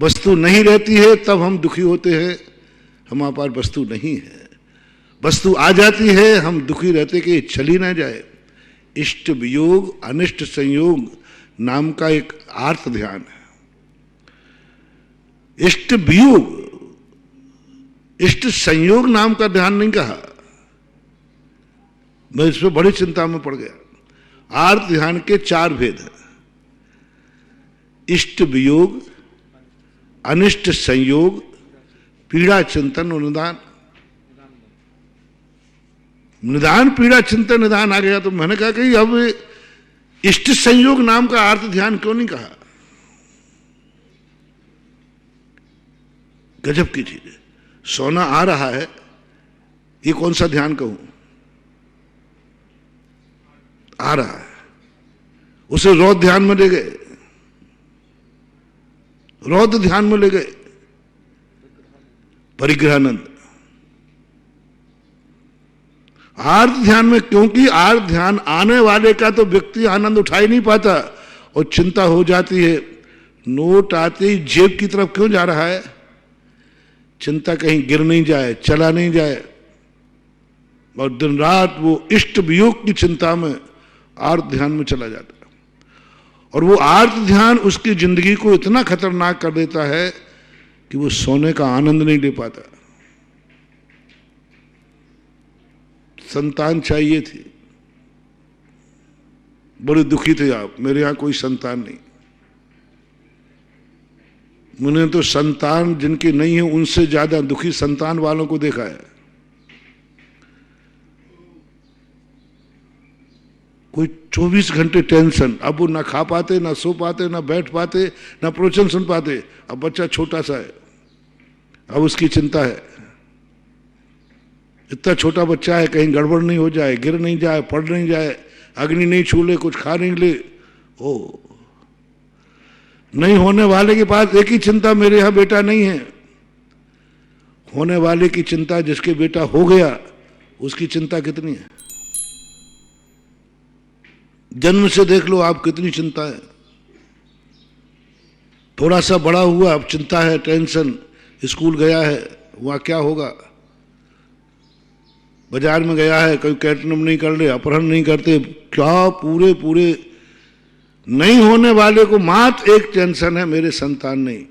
वस्तु नहीं रहती है तब हम दुखी होते हैं, हमारे पास वस्तु नहीं है। वस्तु आ जाती है हम दुखी रहते कि चली ना जाए। इष्ट वियोग अनिष्ट संयोग नाम का एक आर्त ध्यान है। इष्ट वियोग, इष्ट संयोग नाम का ध्यान नहीं कहा। मैं इस पर बड़ी चिंता में पड़ गया। आर्त ध्यान के 4 भेद हैं, इष्ट वियोग, अनिष्ट संयोग, पीड़ा चिंतन और निदान। निदान, पीड़ा चिंतन, निदान आ गया तो मैंने कहा कि अब इष्ट संयोग नाम का आर्त ध्यान क्यों नहीं कहा। गजब की चीज है। सोना आ रहा है, ये कौन सा ध्यान कहूं? आ रहा है, उसे रौद्र ध्यान में ले गए, रौद्र ध्यान में ले गए, परिग्रहानंद। आर्त ध्यान में, क्योंकि आर्त ध्यान आने वाले का तो व्यक्ति आनंद उठा ही नहीं पाता और चिंता हो जाती है। नोट आते ही जेब की तरफ क्यों जा रहा है? चिंता कहीं गिर नहीं जाए, चला नहीं जाए। और दिन रात वो इष्ट वियोग की चिंता में आर्त ध्यान में चला जाता है। और वो आर्त ध्यान उसकी जिंदगी को इतना खतरनाक कर देता है कि वो सोने का आनंद नहीं ले पाता। संतान चाहिए थी, बड़े दुखी थे आप, मेरे यहां कोई संतान नहीं। मैंने तो संतान जिनकी नहीं है उनसे ज्यादा दुखी संतान वालों को देखा है। कोई 24 घंटे टेंशन, अब वो ना खा पाते, ना सो पाते, ना बैठ पाते, ना प्रवचन सुन पाते। अब बच्चा छोटा सा है, अब उसकी चिंता है। इतना छोटा बच्चा है, कहीं गड़बड़ नहीं हो जाए, गिर नहीं जाए, पड़ नहीं जाए, अग्नि नहीं छू ले, कुछ खा नहीं ले। ओ, नहीं होने वाले के पास एक ही चिंता, मेरे यहां बेटा नहीं है। होने वाले की चिंता, जिसके बेटा हो गया उसकी चिंता कितनी है? जन्म से देख लो आप कितनी चिंता है। थोड़ा सा बड़ा हुआ अब चिंता है, टेंशन, स्कूल गया है, वहां क्या होगा, बाजार में गया है, कोई कैटनम नहीं कर ले, अपहरण नहीं करते, क्या पूरे पूरे। नहीं होने वाले को मात्र एक टेंशन है, मेरे संतान नहीं।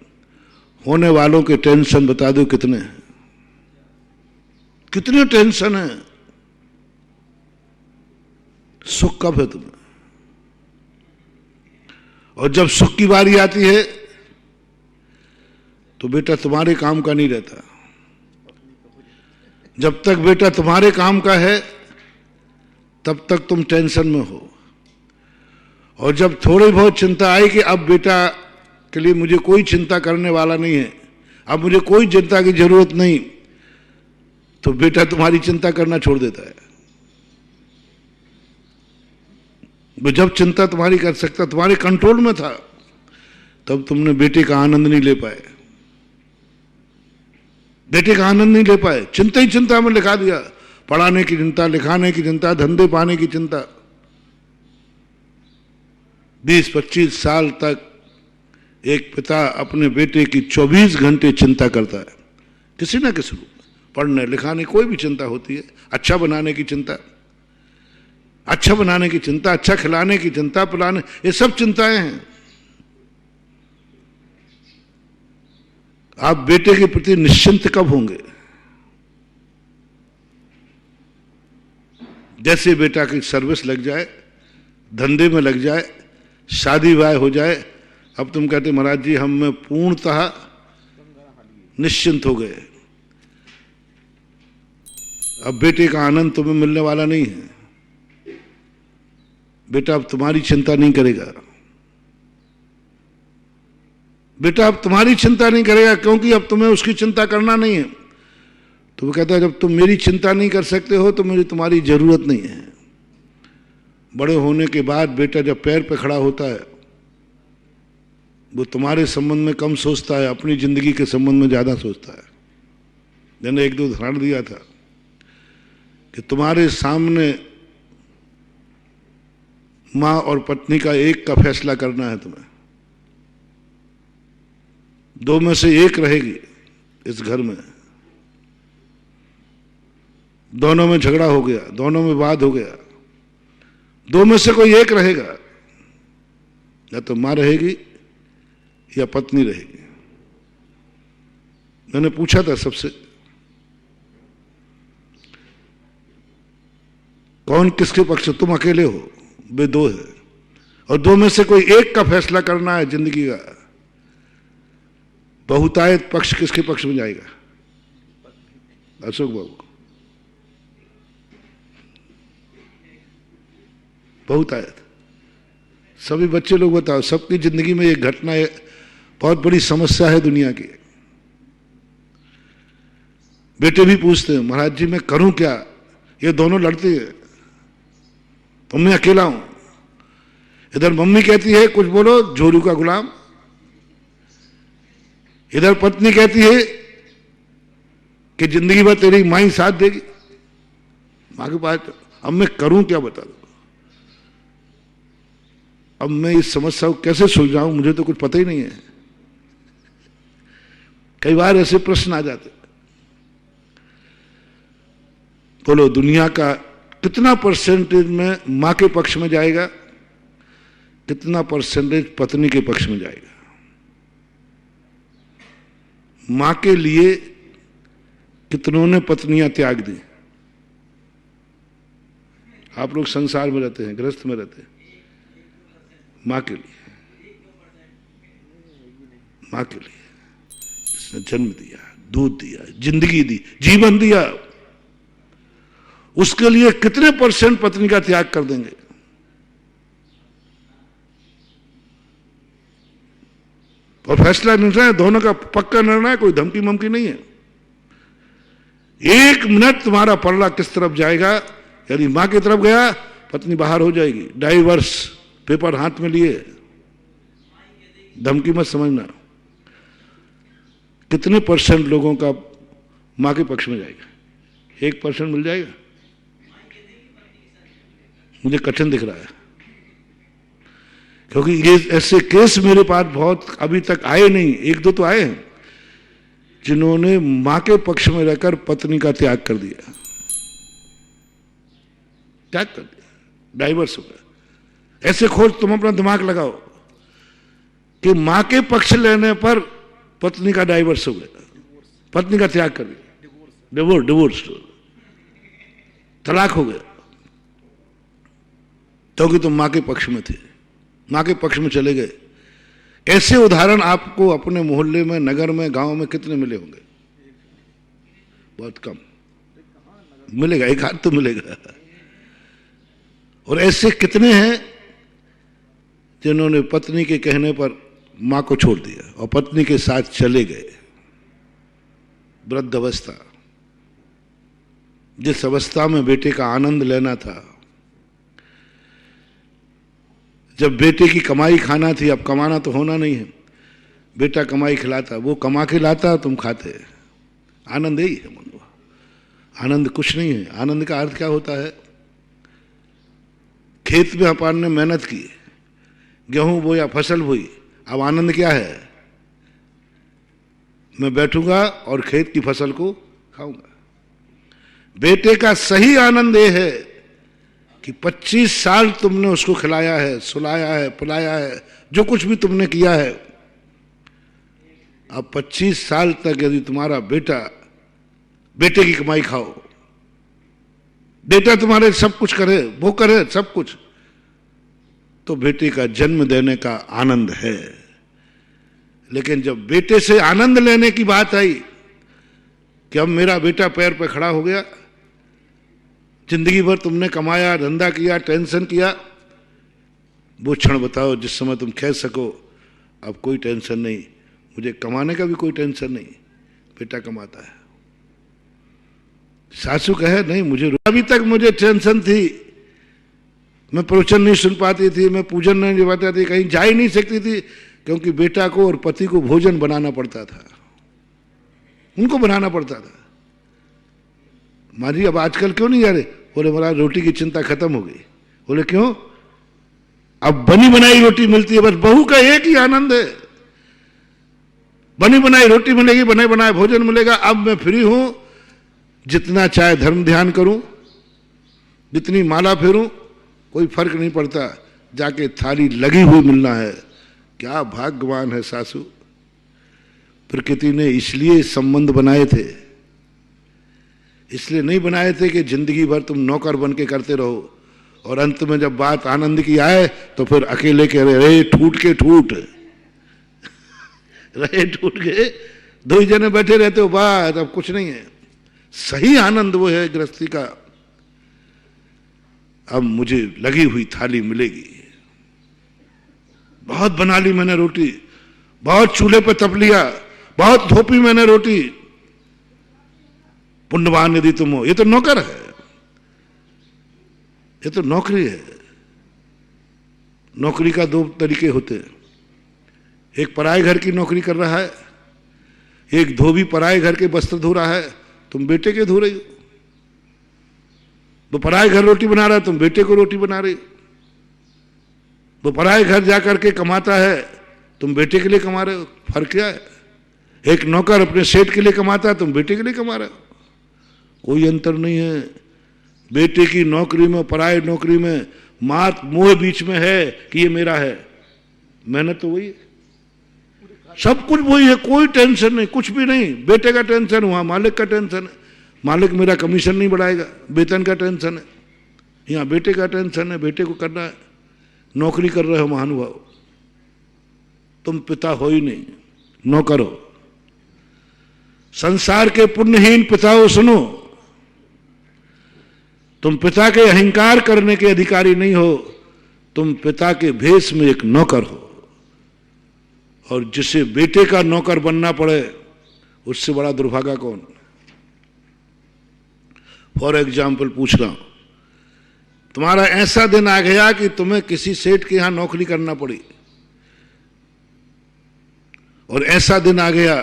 होने वालों के टेंशन बता दो कितने हैं, कितने टेंशन है। सुख कब है तुम्हें? और जब सुख की बारी आती है तो बेटा तुम्हारे काम का नहीं रहता। जब तक बेटा तुम्हारे काम का है तब तक तुम टेंशन में हो। और जब थोड़ी बहुत चिंता आई कि अब बेटा के लिए मुझे कोई चिंता करने वाला नहीं है, अब मुझे कोई चिंता की जरूरत नहीं, तो बेटा तुम्हारी चिंता करना छोड़ देता है। वो जब चिंता तुम्हारी कर सकता, तुम्हारे कंट्रोल में था, तब तुमने बेटे का आनंद नहीं ले पाए। बेटे का आनंद नहीं ले पाए, चिंता ही चिंता में लिखा दिया। पढ़ाने की चिंता, लिखाने की चिंता, धंधे पाने की चिंता। 20-25 साल तक एक पिता अपने बेटे की 24 घंटे चिंता करता है, किसी ना किसी रूप में। पढ़ने लिखाने कोई भी चिंता होती है, अच्छा बनाने की चिंता, अच्छा बनाने की चिंता, अच्छा खिलाने की चिंता, पिलाने, ये सब चिंताएं हैं। आप बेटे के प्रति निश्चिंत कब होंगे? जैसे बेटा की सर्विस लग जाए, धंधे में लग जाए, शादी ब्याह हो जाए, अब तुम कहते महाराज जी हम में पूर्णतः निश्चिंत हो गए। अब बेटे का आनंद तुम्हें मिलने वाला नहीं है। बेटा अब तुम्हारी चिंता नहीं करेगा। बेटा अब तुम्हारी चिंता नहीं करेगा, क्योंकि अब तुम्हें उसकी चिंता करना नहीं है। तो वो कहता है जब तुम मेरी चिंता नहीं कर सकते हो तो मुझे तुम्हारी जरूरत नहीं है। बड़े होने के बाद बेटा जब पैर पे खड़ा होता है, वो तुम्हारे संबंध में कम सोचता है, अपनी जिंदगी के संबंध में ज्यादा सोचता है। मैंने एक दो उदाहरण दिया था कि तुम्हारे सामने मां और पत्नी का एक का फैसला करना है तुम्हें। दो में से एक रहेगी इस घर में, दोनों में झगड़ा हो गया, दोनों में वाद हो गया, दो में से कोई एक रहेगा, या तो मां रहेगी या पत्नी रहेगी। मैंने पूछा था सबसे, कौन किसके पक्ष? तुम अकेले हो, वे दो है, और दो में से कोई एक का फैसला करना है जिंदगी का। बहुतायत पक्ष किसके पक्ष में जाएगा? अशोक बाबू। बहुतायत। सभी बच्चे लोग बताओ, सबकी जिंदगी में एक घटना है, बहुत बड़ी समस्या है दुनिया की। बेटे भी पूछते हैं, महाराज जी मैं करूं क्या? ये दोनों लड़ते हैं तो मैं अकेला हूं। इधर मम्मी कहती है कुछ बोलो, जोरू का गुलाम। इधर पत्नी कहती है कि जिंदगी भर तेरी मां ही साथ देगी, मां के पास। अब मैं करूं क्या, बता दो। अब मैं इस समस्या को कैसे सुलझाऊं, मुझे तो कुछ पता ही नहीं है। कई बार ऐसे प्रश्न आ जाते। बोलो दुनिया का कितना परसेंटेज में मां के पक्ष में जाएगा, कितना परसेंटेज पत्नी के पक्ष में जाएगा? मां के लिए कितनों ने पत्नियां त्याग दी? आप लोग संसार में रहते हैं, गृहस्थ में रहते हैं, मां के लिए, मां के लिए जिसने जन्म दिया, दूध दिया, जिंदगी दी, जीवन दिया, उसके लिए कितने परसेंट पत्नी का त्याग कर देंगे? और फैसला निर्णय है, दोनों का पक्का निर्णय है, कोई धमकी ममकी नहीं है। एक मिनट तुम्हारा पलड़ा किस तरफ जाएगा, यदि मां की तरफ गया, पत्नी बाहर हो जाएगी। डाइवर्स पेपर हाथ में लिए, धमकी मत समझना। कितने परसेंट लोगों का मां के पक्ष में जाएगा? 1% मिल जाएगा? मुझे कठिन दिख रहा है, क्योंकि ये ऐसे केस मेरे पास बहुत अभी तक आए नहीं, एक दो तो आए हैं जिन्होंने मां के पक्ष में रहकर पत्नी का त्याग कर दिया, त्याग कर दिया, डाइवर्स हो गया। ऐसे खोज, तुम अपना दिमाग लगाओ कि मां के पक्ष लेने पर पत्नी का डाइवर्स हो गया, पत्नी का त्याग कर दिया, डिवोर्स, तलाक हो गया, क्योंकि तुम मां के पक्ष में थे, मां के पक्ष में चले गए। ऐसे उदाहरण आपको अपने मोहल्ले में, नगर में, गांव में कितने मिले होंगे? बहुत कम मिलेगा, एक हाथ तो मिलेगा। और ऐसे कितने हैं जिन्होंने पत्नी के कहने पर मां को छोड़ दिया और पत्नी के साथ चले गए। वृद्ध अवस्था, जिस अवस्था में बेटे का आनंद लेना था, जब बेटे की कमाई खाना थी, अब कमाना तो होना नहीं है, बेटा कमाई खिलाता, वो कमा के लाता, तुम खाते, आनंद यही है। आनंद कुछ नहीं है। आनंद का अर्थ क्या होता है? खेत में अपन ने मेहनत की, गेहूं बोया, फसल बोई, अब आनंद क्या है? मैं बैठूंगा और खेत की फसल को खाऊंगा। बेटे का सही आनंद यह है कि 25 साल तुमने उसको खिलाया है, सुलाया है, पिलाया है, जो कुछ भी तुमने किया है, अब 25 साल तक यदि तुम्हारा बेटा, बेटे की कमाई खाओ, बेटा तुम्हारे सब कुछ करे, वो करे सब कुछ, तो बेटे का जन्म देने का आनंद है। लेकिन जब बेटे से आनंद लेने की बात आई कि अब मेरा बेटा पैर पे खड़ा हो गया, जिंदगी भर तुमने कमाया, धंधा किया, टेंशन किया, वो क्षण बताओ जिस समय तुम कह सको अब कोई टेंशन नहीं, मुझे कमाने का भी कोई टेंशन नहीं, बेटा कमाता है। सासू कहे नहीं, मुझे अभी तक मुझे टेंशन थी, मैं प्रवचन नहीं सुन पाती थी, मैं पूजन नहीं दे पाती थी, कहीं जा ही नहीं सकती थी, क्योंकि बेटा को और पति को भोजन बनाना पड़ता था, उनको बनाना पड़ता था। माँ जी अब आजकल क्यों नहीं जा रहे? बोले महाराज रोटी की चिंता खत्म हो गई। बोले क्यों? अब बनी बनाई रोटी मिलती है, बस बहू का एक ही आनंद है, बनी बनाई रोटी मिलेगी, बने बनाए भोजन मिलेगा। अब मैं फ्री हूं, जितना चाहे धर्म ध्यान करूं, जितनी माला फेरूं, कोई फर्क नहीं पड़ता, जाके थाली लगी हुई मिलना है। क्या भाग्यवान है सासू। प्रकृति ने इसलिए संबंध बनाए थे, इसलिए नहीं बनाए थे कि जिंदगी भर तुम नौकर बन के करते रहो और अंत में जब बात आनंद की आए तो फिर अकेले के रहे ठूट के ठूट रहे ठूट के, दो ही जने बैठे रहते हो, बात अब कुछ नहीं है। सही आनंद वो है गृहस्थी का। अब मुझे लगी हुई थाली मिलेगी। बहुत बना ली मैंने रोटी, बहुत चूल्हे पे तप लिया, बहुत थोपी मैंने रोटी। पुण्यवान यदि तुम हो। ये तो नौकर है, ये तो नौकरी है। नौकरी का दो तरीके होते हैं, एक पराए घर की नौकरी कर रहा है, एक धोबी पराए घर के वस्त्र धो रहा है, तुम बेटे के धो रही हो। वो पराए घर रोटी बना रहा है, तुम बेटे को रोटी बना रही हो। वो पराए घर जाकर के कमाता है, तुम बेटे के लिए कमा रहे हो। फर्क क्या है? एक नौकर अपने सेठ के लिए कमाता है, तुम बेटे के लिए कमा रहे हो। कोई अंतर नहीं है। बेटे की नौकरी में, पराए नौकरी में मात मोह बीच में है कि ये मेरा है। मेहनत तो वही है, सब कुछ वही है, कोई टेंशन नहीं, कुछ भी नहीं। बेटे का टेंशन, वहां मालिक का टेंशन है। मालिक मेरा कमीशन नहीं बढ़ाएगा, वेतन का टेंशन है। यहाँ बेटे का टेंशन है, बेटे को करना है। नौकरी कर रहे हो महानुभाव, तुम पिता हो ही नहीं, नौकर हो। संसार के पुण्यहीन पिताओं सुनो, तुम पिता के अहंकार करने के अधिकारी नहीं हो, तुम पिता के भेष में एक नौकर हो। और जिसे बेटे का नौकर बनना पड़े, उससे बड़ा दुर्भागा कौन। फॉर एग्जाम्पल पूछ रहा हूं, तुम्हारा ऐसा दिन आ गया कि तुम्हें किसी सेठ के यहां नौकरी करना पड़ी, और ऐसा दिन आ गया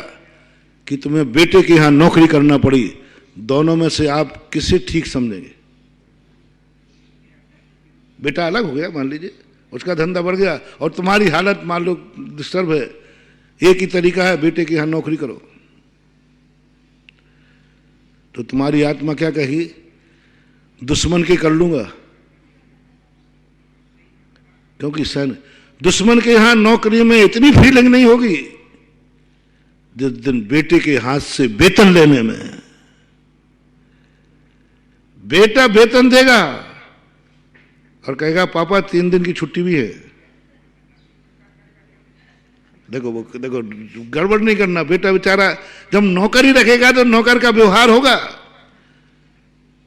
कि तुम्हें बेटे के यहां नौकरी करना पड़ी। दोनों में से आप किसे ठीक समझेंगे? बेटा अलग हो गया, मान लीजिए, उसका धंधा बढ़ गया और तुम्हारी हालत मान लो डिस्टर्ब है। एक ही तरीका है, बेटे के यहां नौकरी करो। तो तुम्हारी आत्मा क्या कहेगी? दुश्मन के कर लूंगा, क्योंकि सन दुश्मन के यहां नौकरी में इतनी फीलिंग नहीं होगी जिस दिन बेटे के हाथ से वेतन लेने में। बेटा वेतन देगा और कहेगा पापा 3 दिन की छुट्टी भी है। देखो वो, देखो गड़बड़ नहीं करना। बेटा बेचारा जब नौकरी रखेगा तो नौकर का व्यवहार होगा।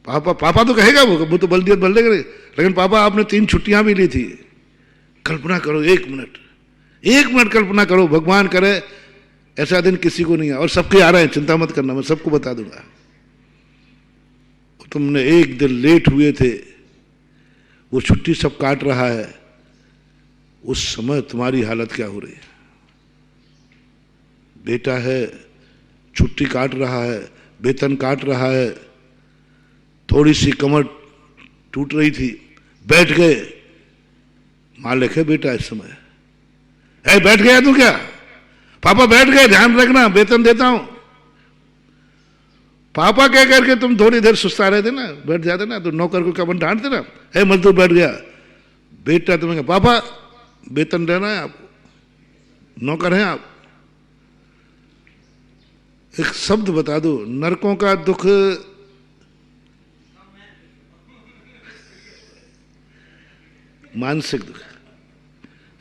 पापा पापा तो कहेगा, वो तो बल्दियत बल देगा, लेकिन पापा आपने 3 छुट्टियां भी ली थी। कल्पना करो, 1 मिनट कल्पना करो, भगवान करे ऐसा दिन किसी को नहीं है। और सबके आ रहे हैं, चिंता मत करना, मैं सबको बता दूंगा। तुमने 1 दिन लेट हुए थे, वो छुट्टी सब काट रहा है, उस समय तुम्हारी हालत क्या हो रही है? बेटा है, छुट्टी काट रहा है, वेतन काट रहा है, थोड़ी सी कमर टूट रही थी, बैठ गए। मालिक है बेटा इस समय, है बैठ गया तू क्या? पापा बैठ गए, ध्यान रखना, वेतन देता हूं। पापा कह करके तुम थोड़ी देर सुस्ता रहे थे ना, बैठ जाते ना, तो नौकर को कब डांटते ना, है मजदूर बैठ गया। बेटा तुम्हें कहा पापा वेतन देना है आपको, नौकर हैं आप। एक शब्द बता दो, नरकों का दुख मानसिक दुख,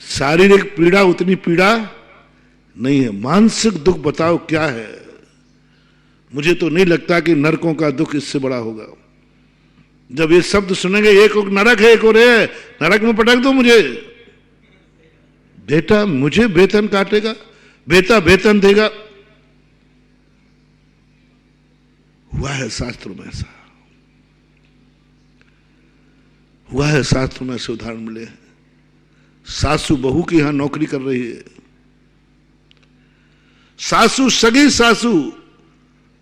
शारीरिक पीड़ा उतनी पीड़ा नहीं है। मानसिक दुख बताओ क्या है? मुझे तो नहीं लगता कि नरकों का दुख इससे बड़ा होगा। जब ये शब्द सुनेंगे, एक नरक है, एक और है, नरक में पटक दो मुझे। बेटा मुझे वेतन काटेगा, बेटा वेतन देगा। हुआ है शास्त्रों में ऐसा, हुआ है शास्त्रों में ऐसे उदाहरण मिले हैं। सासू बहू की यहां नौकरी कर रही है। सासू, सगी सासू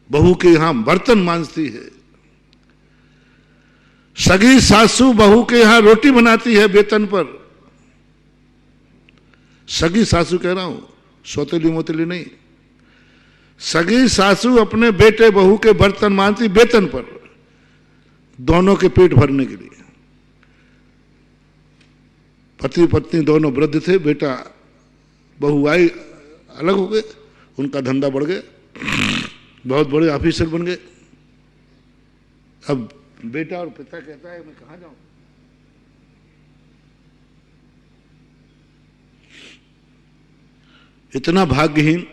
बहू के यहां बर्तन मांजती है। सगी सासू बहू के यहां रोटी बनाती है वेतन पर। सगी सासू कह रहा हूं, सौतेली मोतेली नहीं। सगी सासू अपने बेटे बहू के बर्तन मानती वेतन पर, दोनों के पेट भरने के लिए। पति पत्नी दोनों वृद्ध थे, बेटा बहू आई, अलग हो गए, उनका धंधा बढ़ गया, बहुत बड़े ऑफिसर बन गए। अब बेटा और पिता कहता है मैं कहां जाऊं। इतना भाग्यहीन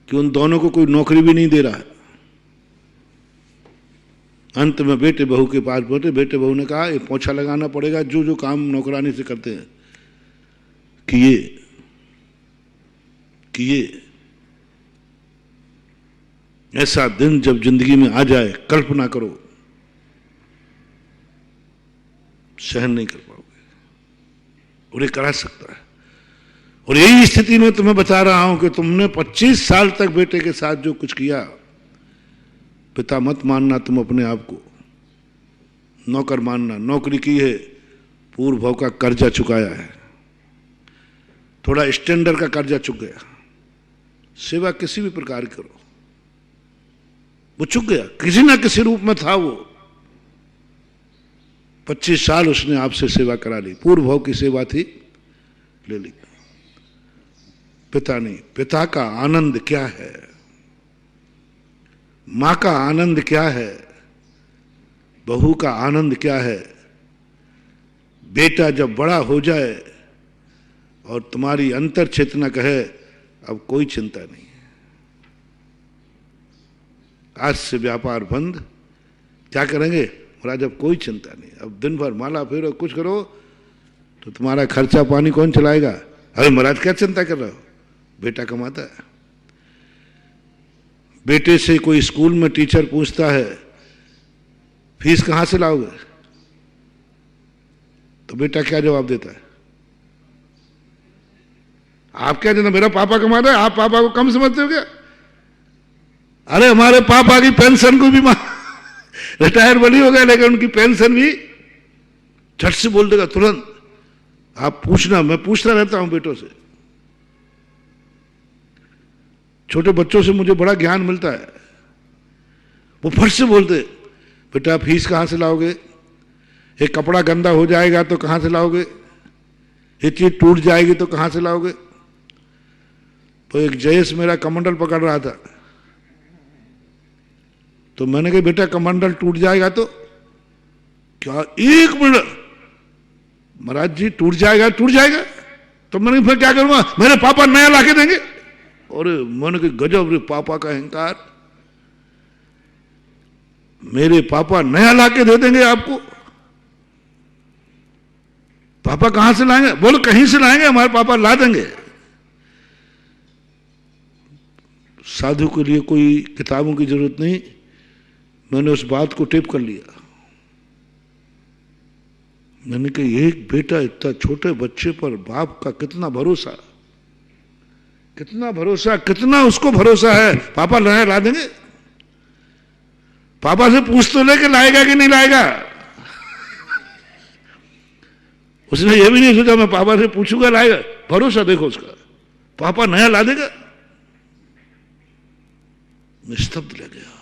कि उन दोनों को कोई नौकरी भी नहीं दे रहा है। अंत में बेटे बहू के पास पहुंचे, बेटे बहू ने कहा ये पोछा लगाना पड़ेगा, जो जो काम नौकरानी से करते हैं किए। ऐसा दिन जब जिंदगी में आ जाए, कल्पना करो, सहन नहीं कर पाओगे, और ये करा सकता है। और यही स्थिति में तुम्हें बता रहा हूं कि तुमने 25 साल तक बेटे के साथ जो कुछ किया, पिता मत मानना तुम अपने आप को, नौकर मानना। नौकरी की है, पूर्व भाव का कर्जा चुकाया है, थोड़ा स्टैंडर्ड का कर्जा चुक गया। सेवा किसी भी प्रकार करो, वो चुक गया, किसी ना किसी रूप में था वो। 25 साल उसने आपसे सेवा करा ली, पूर्व भाव की सेवा थी, ले ली। पिता नहीं, पिता का आनंद क्या है, मां का आनंद क्या है, बहू का आनंद क्या है। बेटा जब बड़ा हो जाए और तुम्हारी अंतर चेतना कहे अब कोई चिंता नहीं है, आज से व्यापार बंद, क्या करेंगे महाराज, अब कोई चिंता नहीं, अब दिन भर माला फेरो, कुछ करो तो तुम्हारा खर्चा पानी कौन चलाएगा। अरे महाराज क्या चिंता कर रहे हो, बेटा कमाता है। बेटे से कोई स्कूल में टीचर पूछता है फीस कहां से लाओगे, तो बेटा क्या जवाब देता है, आप क्या जानते, मेरा पापा कमाता है, आप पापा को कम समझते हो क्या। अरे हमारे पापा की पेंशन को भी रिटायर बनी हो गया, लेकिन उनकी पेंशन भी झट से बोल देगा तुरंत। आप पूछना, मैं पूछता रहता हूं बेटों से, छोटे बच्चों से मुझे बड़ा ज्ञान मिलता है। वो फट से बोलते बेटा फीस कहां से लाओगे, एक कपड़ा गंदा हो जाएगा तो कहां से लाओगे, एक चीज टूट जाएगी तो कहां से लाओगे। तो एक जयेश मेरा कमंडल पकड़ रहा था, तो मैंने कहा बेटा कमंडल टूट जाएगा तो क्या, 1 मिनट महाराज जी टूट जाएगा, टूट जाएगा तो मैंने फिर क्या करूंगा, मेरे पापा नया लाके देंगे। और मैंने कहा गजब रे पापा का अहंकार, मेरे पापा नया लाके दे देंगे आपको। पापा कहां से लाएंगे, बोलो कहीं से लाएंगे, हमारे पापा ला देंगे। साधु के लिए कोई किताबों की जरूरत नहीं, मैंने उस बात को टिप कर लिया। मैंने कहा एक बेटा, इतना छोटे बच्चे पर बाप का कितना भरोसा, कितना भरोसा, कितना उसको भरोसा है, पापा नया ला देंगे। पापा से पूछ तो लेके लाएगा कि नहीं लाएगा। उसने ये भी नहीं सोचा मैं पापा से पूछूंगा लाएगा, भरोसा देखो उसका, पापा नया ला देगा। निस्तब्ध लग गया।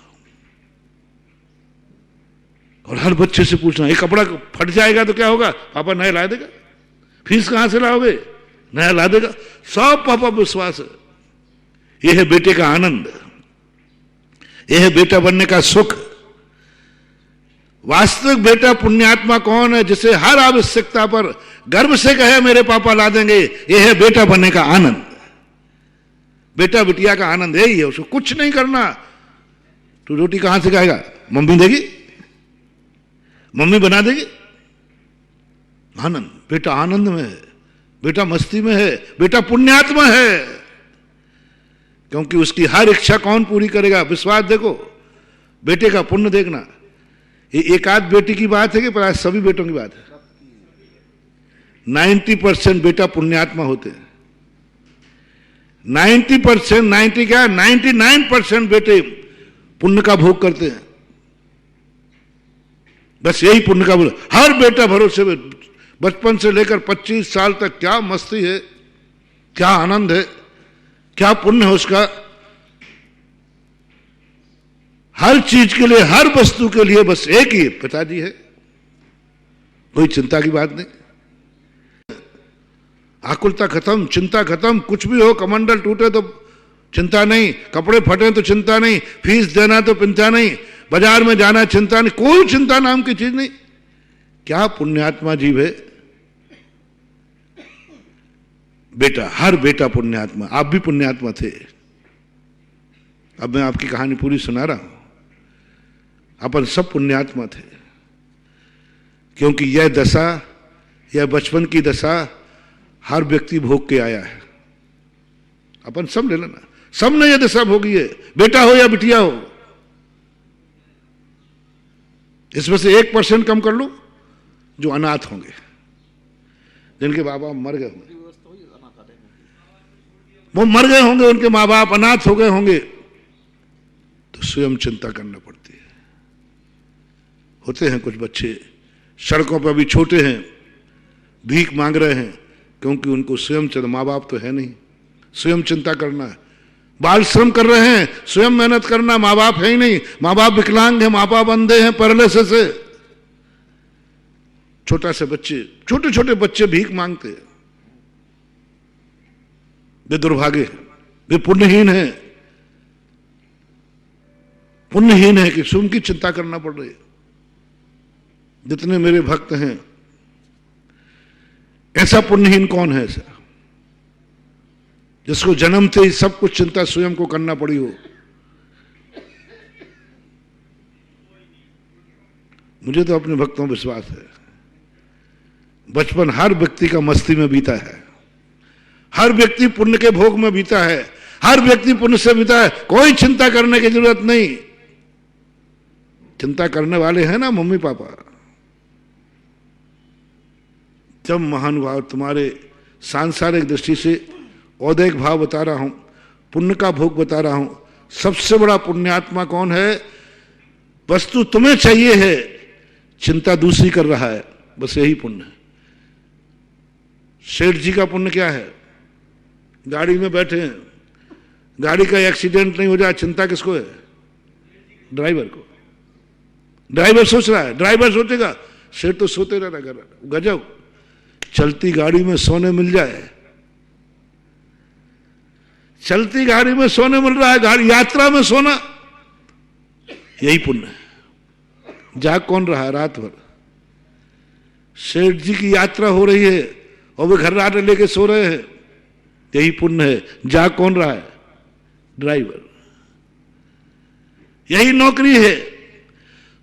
और हर बच्चे से पूछना, ये कपड़ा फट जाएगा तो क्या होगा, पापा नया ला देगा। फीस कहां से लाओगे, नया ला देगा। सब पापा विश्वास है। यह है बेटे का आनंद, यह है बेटा बनने का सुख। वास्तविक बेटा पुण्यात्मा कौन है, जिसे हर आवश्यकता पर गर्व से कहे मेरे पापा ला देंगे। यह है बेटा बनने का आनंद। बेटा बिटिया का आनंद यही है, उसको कुछ नहीं करना। तो रोटी कहां से खाएगा, मम्मी देगी, मम्मी बना देगी। आनंद, बेटा आनंद में है, बेटा मस्ती में है, बेटा पुण्यात्मा है। क्योंकि उसकी हर इच्छा कौन पूरी करेगा, विश्वास देखो, बेटे का पुण्य देखना। ये एक आध बेटी की बात है कि प्राय सभी बेटों की बात है। 90% बेटा पुण्यात्मा होते हैं। 90%, 90 क्या, 99% बेटे पुण्य का भोग करते हैं। बस यही पुण्य का भोग। हर बेटा भरोसे में बचपन से लेकर 25 साल तक क्या मस्ती है, क्या आनंद है, क्या पुण्य है उसका। हर चीज के लिए, हर वस्तु के लिए बस एक ही पिताजी है, कोई चिंता की बात नहीं। आकुलता खत्म, चिंता खत्म। कुछ भी हो, कमंडल टूटे तो चिंता नहीं, कपड़े फटे तो चिंता नहीं, फीस देना तो चिंता नहीं, बाजार में जाना चिंता नहीं, कोई चिंता नाम की चीज नहीं। क्या पुण्यात्मा जीव है बेटा, हर बेटा पुण्यात्मा। आप भी पुण्यात्मा थे। अब मैं आपकी कहानी पूरी सुना रहा हूं। अपन सब पुण्यात्मा थे, क्योंकि यह दशा, यह बचपन की दशा हर व्यक्ति भोग के आया है। अपन सब ले लेना, सबने यह दशा भोगी है, बेटा हो या बिटिया हो। इसमें से 1% कम कर लो जो अनाथ होंगे, जिनके बाप बाप मर गए होंगे, वो मर गए होंगे, उनके माँ बाप अनाथ हो गए होंगे, तो स्वयं चिंता करना पड़ती है। होते हैं कुछ बच्चे सड़कों पर भी छोटे हैं, भीख मांग रहे हैं, क्योंकि उनको स्वयं माँ बाप तो है नहीं, स्वयं चिंता करना है। बाल श्रम कर रहे हैं, स्वयं मेहनत करना, माँ बाप है ही नहीं, माँ बाप विकलांग है, माँ बाप अंधे हैं पैरालिसिस से। छोटा से बच्चे, छोटे छोटे बच्चे भीख मांगते हैं। वे दुर्भागे हैं, वे पुण्यहीन हैं, पुण्यहीन है कि स्वयं की चिंता करना पड़ रही है। जितने मेरे भक्त हैं, ऐसा पुण्यहीन कौन है ऐसा जिसको जन्मते ही सब कुछ चिंता स्वयं को करना पड़ी हो? मुझे तो अपने भक्तों पर विश्वास है। बचपन हर व्यक्ति का मस्ती में बीता है, हर व्यक्ति पुण्य के भोग में बीता है, हर व्यक्ति पुण्य से बीता है। कोई चिंता करने की जरूरत नहीं। चिंता करने वाले हैं ना मम्मी पापा। जब महानुभाव, तुम्हारे सांसारिक दृष्टि से औदैहिक भाव बता रहा हूं, पुण्य का भोग बता रहा हूं। सबसे बड़ा पुण्यात्मा कौन है? वस्तु तुम्हें चाहिए है, चिंता दूसरी कर रहा है, बस यही पुण्य है। सेठ जी का पुण्य क्या है? गाड़ी में बैठे हैं, गाड़ी का एक्सीडेंट नहीं हो जाए, चिंता किसको है? ड्राइवर को। ड्राइवर सोच रहा है, ड्राइवर सोचेगा, सेठ तो सोते रहना कर। गजब, चलती गाड़ी में सोने मिल जाए, चलती गाड़ी में सोने मिल रहा है, गाड़ी यात्रा में सोना, यही पुण्य है। जाग कौन रहा है रात भर? सेठ जी की यात्रा हो रही है और वे घर रात लेके सो रहे हैं, यही पुण्य है। जाग कौन रहा है? ड्राइवर। यही नौकरी है।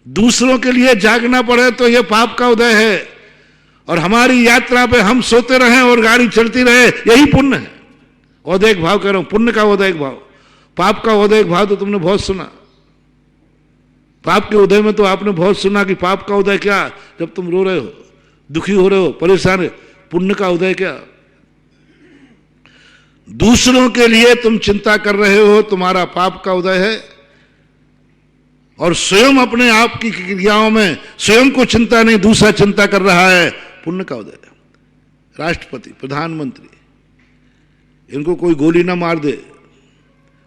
दूसरों के लिए जागना पड़े तो यह पाप का उदय है, और हमारी यात्रा पे हम सोते रहें और गाड़ी चलती रहे, यही पुण्य है। औदैहिक भाव कह रहा हूं, पुण्य का औदैहिक भाव। पाप का औदैहिक भाव तो तुमने बहुत सुना। पाप के उदय में तो आपने बहुत सुना कि पाप का उदय क्या, जब तुम रो रहे हो, दुखी हो रहे हो, परेशान है। पुण्य का उदय क्या? दूसरों के लिए तुम चिंता कर रहे हो, तुम्हारा पाप का उदय है। और स्वयं अपने आप की क्रियाओं में स्वयं को चिंता नहीं, दूसरा चिंता कर रहा है, पुण्य का उदय है। राष्ट्रपति, प्रधानमंत्री, इनको कोई गोली ना मार दे,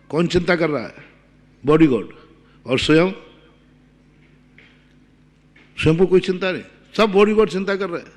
कौन चिंता कर रहा है? बॉडीगार्ड। और स्वयं, स्वयं को कोई चिंता नहीं, सब बॉडीगार्ड चिंता कर रहे हैं।